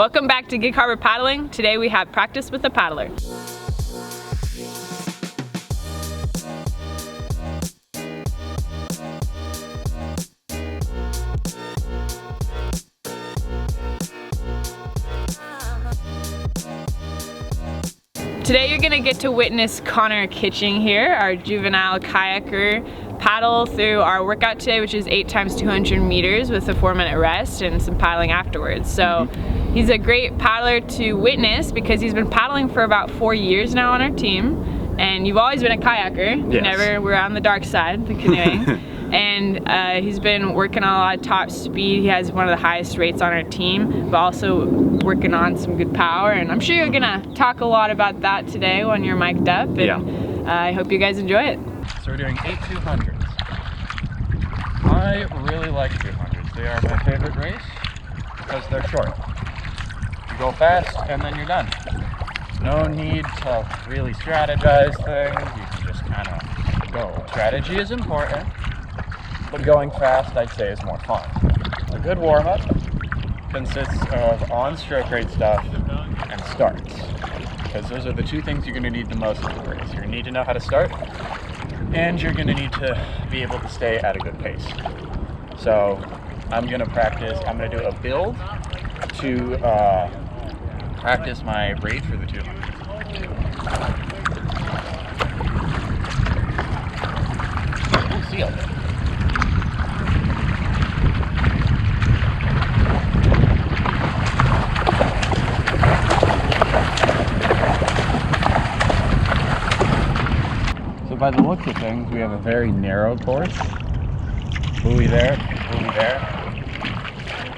Welcome back to Gig Harbor Paddling. Today we have practice with the paddler. Today you're gonna get to witness Connor Kitching here, our juvenile kayaker, paddle through our workout today, which is 8 times 200 meters with a 4-minute rest and some paddling afterwards. So he's a great paddler to witness because he's been paddling for about 4 years now on our team. And you've always been a kayaker. Yes. Never were on the dark side, the canoeing. And he's been working on a lot of top speed. He has one of the highest rates on our team, but also working on some good power. And I'm sure you're gonna talk a lot about that today when you're mic'd up. And I hope you guys enjoy it. So we're doing 8 200s. I really like 200s. They are my favorite race because they're short. You go fast and then you're done. No need to really strategize things. You can just kind of go. Strategy is important, but going fast, I'd say, is more fun. A good warm-up consists of on-stroke rate stuff and starts, because those are the two things you're going to need the most in the race. You're going to need to know how to start, and you're going to need to be able to stay at a good pace. So I'm going to practice. I'm going to do a build to practice my rate for the 200. Ooh, seal. So by the looks of things, we have a very narrow course. Buoy there,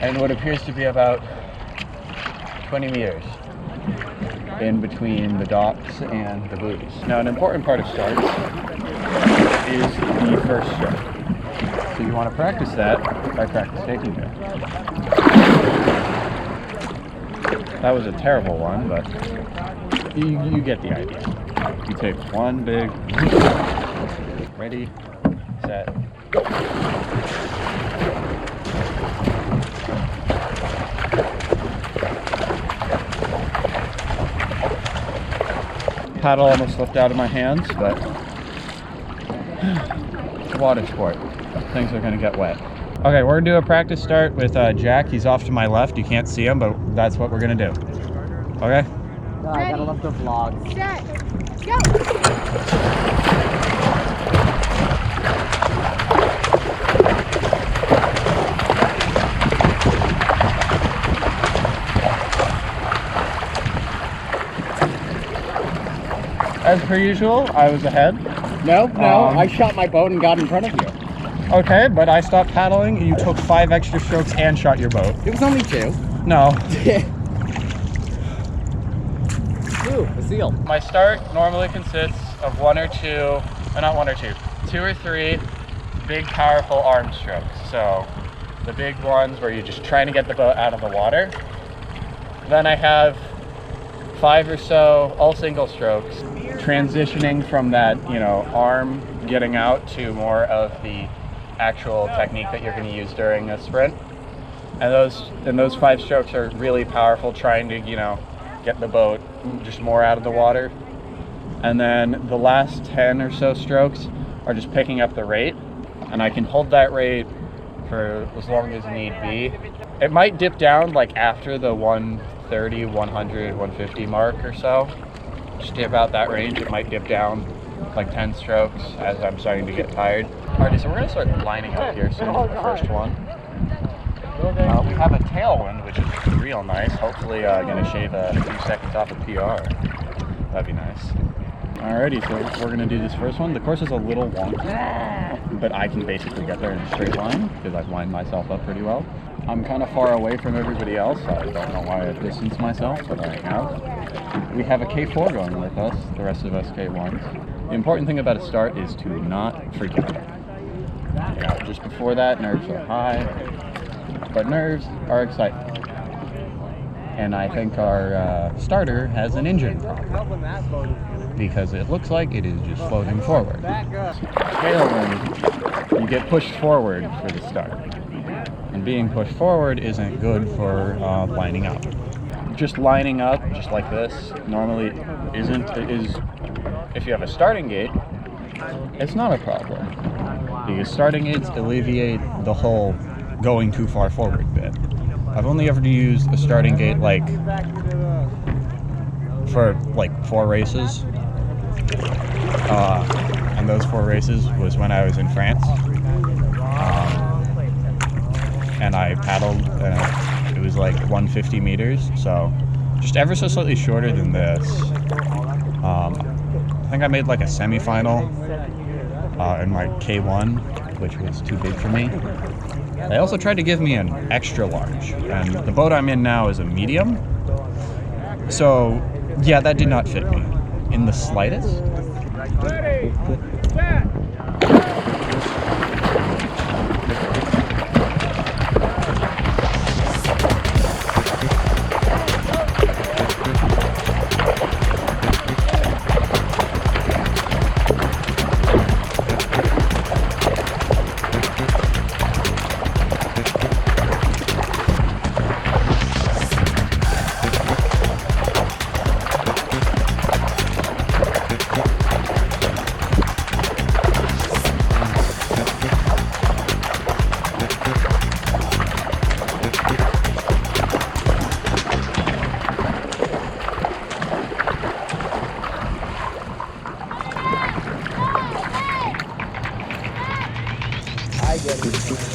and what appears to be about 20 meters in between the docks and the buoys. Now, an important part of starts is the first stroke. So you want to practice that by practice taking it. That was a terrible one, but you get the idea. You take one big, ready, set, go. Paddle almost slipped out of my hands, but it's a water sport. Things are gonna get wet. Okay, we're gonna do a practice start with Jack. He's off to my left. You can't see him, but that's what we're gonna do. Okay? No, I gotta love the vlog. Set, go! As per usual, I was ahead. No, I shot my boat and got in front of you. Okay, but I stopped paddling and you took 5 extra strokes and shot your boat. It was only 2. No. Ooh, a seal. My start normally consists of 2 or 3 big, powerful arm strokes. So the big ones where you're just trying to get the boat out of the water. Then I have 5 or so all single strokes, transitioning from that, arm getting out to more of the actual technique that you're going to use during a sprint. And those 5 strokes are really powerful, trying to, get the boat just more out of the water. And then the last 10 or so strokes are just picking up the rate, and I can hold that rate for as long as need be. It might dip down like after the 130, 100, 150 mark or so. Just about that range. It might dip down like 10 strokes as I'm starting to get tired. Alrighty, so we're gonna start lining up here soon for the first one. We have a tailwind, which is real nice. Hopefully gonna shave a few seconds off of PR. That'd be nice. Alrighty, so we're gonna do this first one. The course is a little wonky, but I can basically get there in a straight line because I've lined myself up pretty well. I'm kind of far away from everybody else, so I don't know why I distanced myself, but I have. We have a K4 going with us, the rest of us K1s. The important thing about a start is to not freak out. Just before that, nerves are high, but nerves are exciting. And I think our starter has an engine problem because it looks like it is just floating forward. Tailwind, you get pushed forward for the start. And being pushed forward isn't good for lining up. just lining up just like this normally is if you have a starting gate, it's not a problem, because starting gates alleviate the whole going too far forward bit. I've only ever used a starting gate like for like 4 races, and those 4 races was when I was in France, and I paddled, and it was like 150 meters, so just ever so slightly shorter than this. I think I made like a semi-final in like K1, which was too big for me. They also tried to give me an extra large, and the boat I'm in now is a medium, so yeah, that did not fit me in the slightest. Ready, set.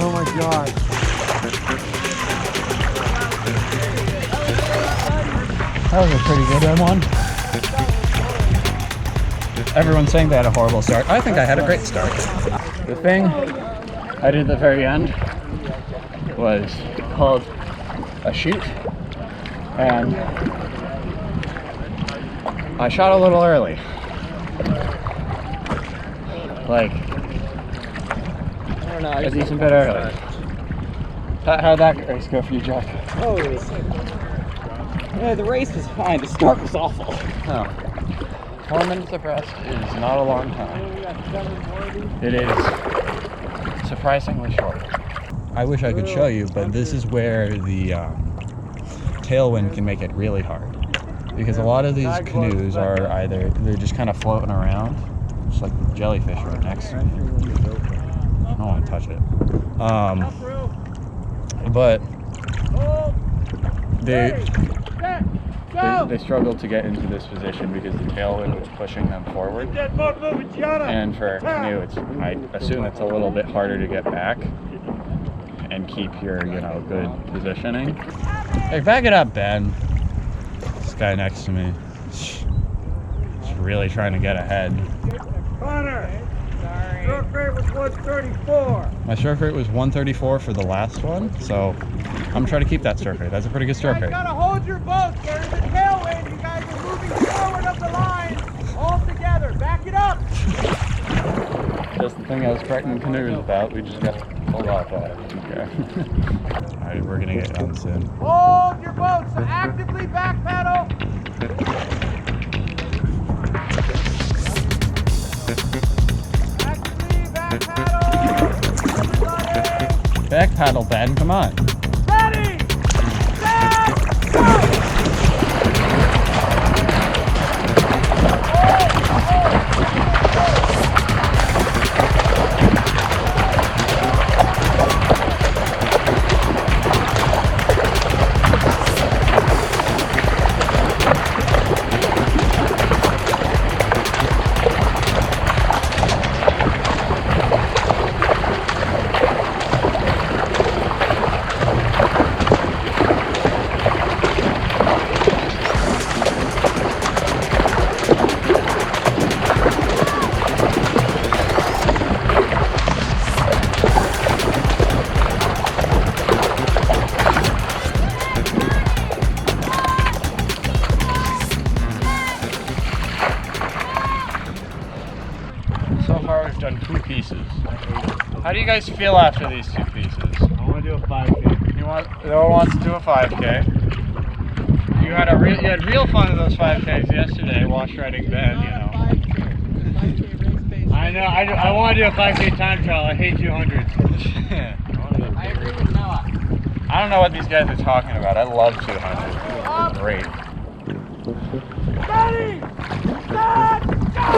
Oh my god. That was a pretty good one. Everyone's saying they had a horrible start. I think I had a great start. The thing I did at the very end was called a shoot, and I shot a little early. Like, a decent bit early. How'd that race go for you, Jack? Oh, yeah, the race was fine. The start was awful. Oh. 4 minutes of rest is not a long time. It is surprisingly short. I wish I could show you, but this is where the tailwind can make it really hard. Because a lot of these canoes are either, they're just kind of floating around, just like the jellyfish right next to me. I don't want to touch it. But they struggled to get into this position because the tailwind was pushing them forward. And for a canoe, I assume it's a little bit harder to get back and keep your, good positioning. Hey, back it up, Ben. This guy next to me is really trying to get ahead. Connor, stroke rate was 134. My stroke rate was 134 for the last one, so I'm trying to keep that stroke rate. That's a pretty good stroke rate. You gotta hold your boat. There's a tailwind. You guys are moving forward up the line. All together. Back it up. Just the thing I was correcting canoes about. We just got pulled off on it. Okay. Alright, we're gonna get done soon. Hold your boat. So actively back pedal. Actively back paddle. Back paddle, Ben, come on. Ready, set, go! Done 2 pieces. How do you guys feel after these 2 pieces? I want to do a 5K. No one wants to do a 5K. You had real fun with those 5Ks yesterday, wash riding Ben, I know. I want to do a 5K time trial. I hate 200s. I agree with Noah. I don't know what these guys are talking about. I love 200. great. Ready, set, go!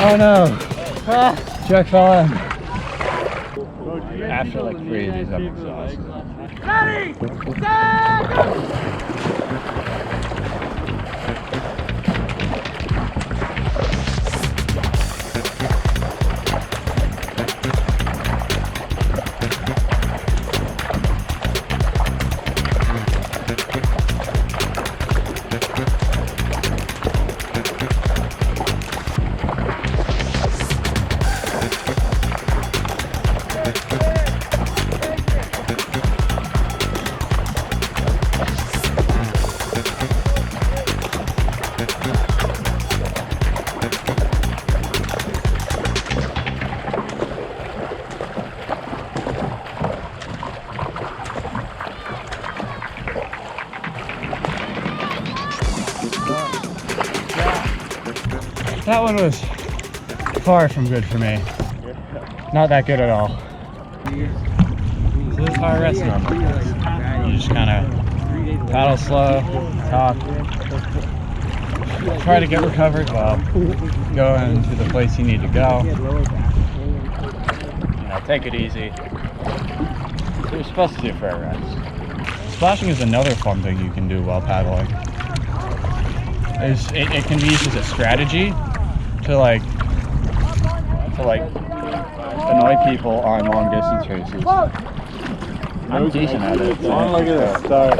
Oh no! Chuck fell in. After like 3 of these, I'm exhausted. Ready, set, go! That one was far from good for me. Not that good at all. So this is how I rest normally. You just kind of paddle slow, talk, try to get recovered while going to the place you need to go. You know, take it easy. That's what you're supposed to do for a rest. Splashing is another fun thing you can do while paddling. It can be used as a strategy to like annoy people on long distance races. I'm decent at it. Oh, look at this start.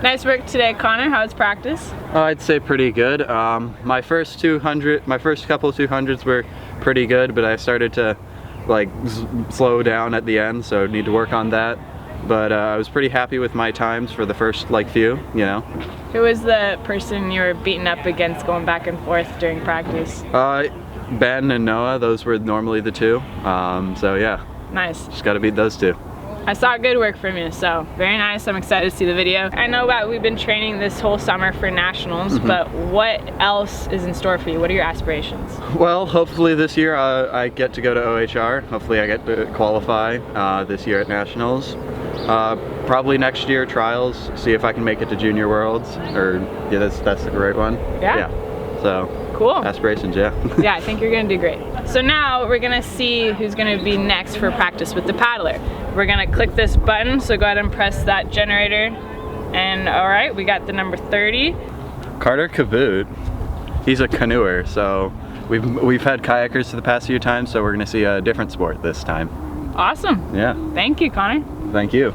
Nice work today, Connor. How was practice? I'd say pretty good. My first couple 200s were pretty good, but I started to like slow down at the end, so need to work on that. But I was pretty happy with my times for the first few, you know. Who was the person you were beating up against going back and forth during practice? Ben and Noah, those were normally the two. So yeah. Nice. Just gotta beat those two. I saw good work from you, so very nice. I'm excited to see the video. I know that we've been training this whole summer for nationals, but what else is in store for you? What are your aspirations? Well, hopefully this year I get to go to OHR. Hopefully I get to qualify this year at nationals. Probably next year trials, see if I can make it to Junior Worlds, or yeah, that's the right one. Yeah. So cool. Aspirations, yeah. Yeah, I think you're gonna do great. So now we're gonna see who's gonna be next for practice with the paddler. We're gonna click this button, so go ahead and press that generator. And all right, we got the number 30. Carter Kaboot. He's a canoeer, so we've had kayakers for the past few times, so we're gonna see a different sport this time. Awesome. Yeah. Thank you, Connor. Thank you.